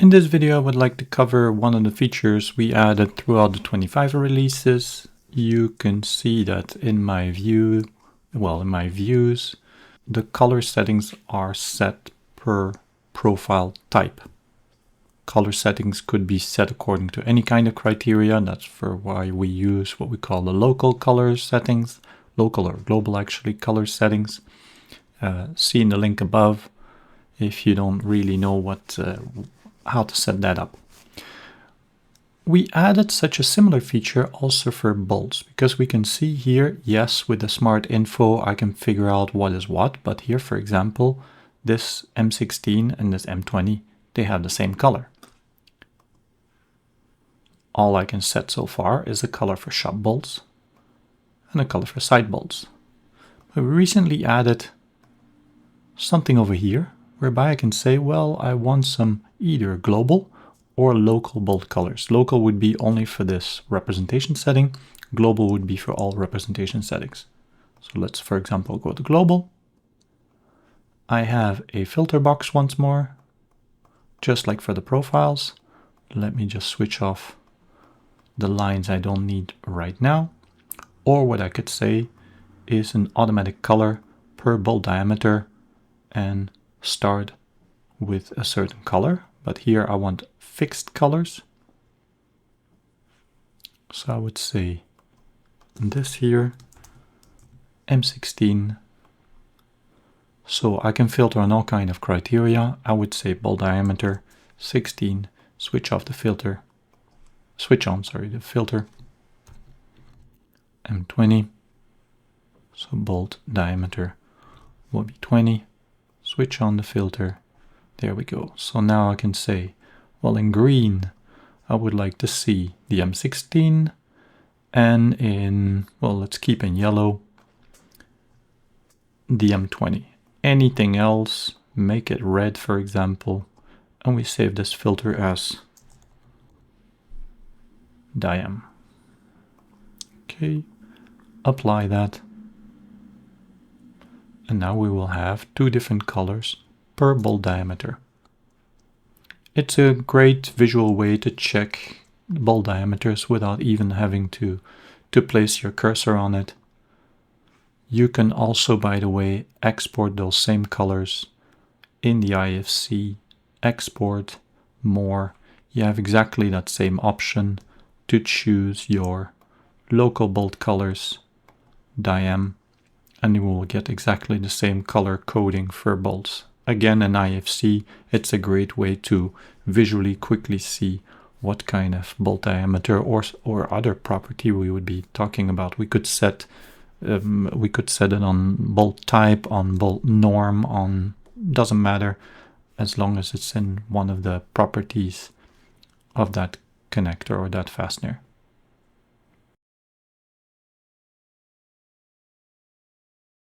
In this video, I would like to cover one of the features we added throughout the 25 releases. You can see that in my view, in my views, the color settings are set per profile type. Color settings could be set according to any kind of criteria. That's for why we use what we call the local color settings, local or global actually color settings. See in the link above if you don't really know how to set that up. We added such a similar feature also for bolts, because we can see here, yes, with the smart info I can figure out what is what, but here, for example, this M16 and this M20, they have the same color. All I can set so far is a color for shop bolts and a color for side bolts. But we recently added something over here, whereby I can say, well, I want some either global or local bolt colors. Local would be only for this representation setting. Global would be for all representation settings. So let's, for example, go to global. I have a filter box once more, just like for the profiles. Let me just switch off the lines I don't need right now. Or what I could say is an automatic color per bolt diameter and start with a certain color. But here I want fixed colors. So I would say this here, M16. So I can filter on all kind of criteria. I would say bolt diameter 16, switch off the filter, switch on, sorry, the filter. M20, so bolt diameter will be 20, switch on the filter. There we go. So now I can say, well, in green, I would like to see the M16, and in, well, let's keep in yellow, the M20. Anything else, make it red, for example, and we save this filter as diam. Okay, apply that. And now we will have two different colors per bolt diameter. It's a great visual way to check bolt diameters without even having to place your cursor on it. You can also, by the way, export those same colors in the IFC, export more. You have exactly that same option to choose your local bolt colors, diam, and you will get exactly the same color coding for bolts. Again, in IFC, it's a great way to visually quickly see what kind of bolt diameter or other property we would be talking about. We could set it on bolt type, on bolt norm, on doesn't matter, as long as it's in one of the properties of that connector or that fastener.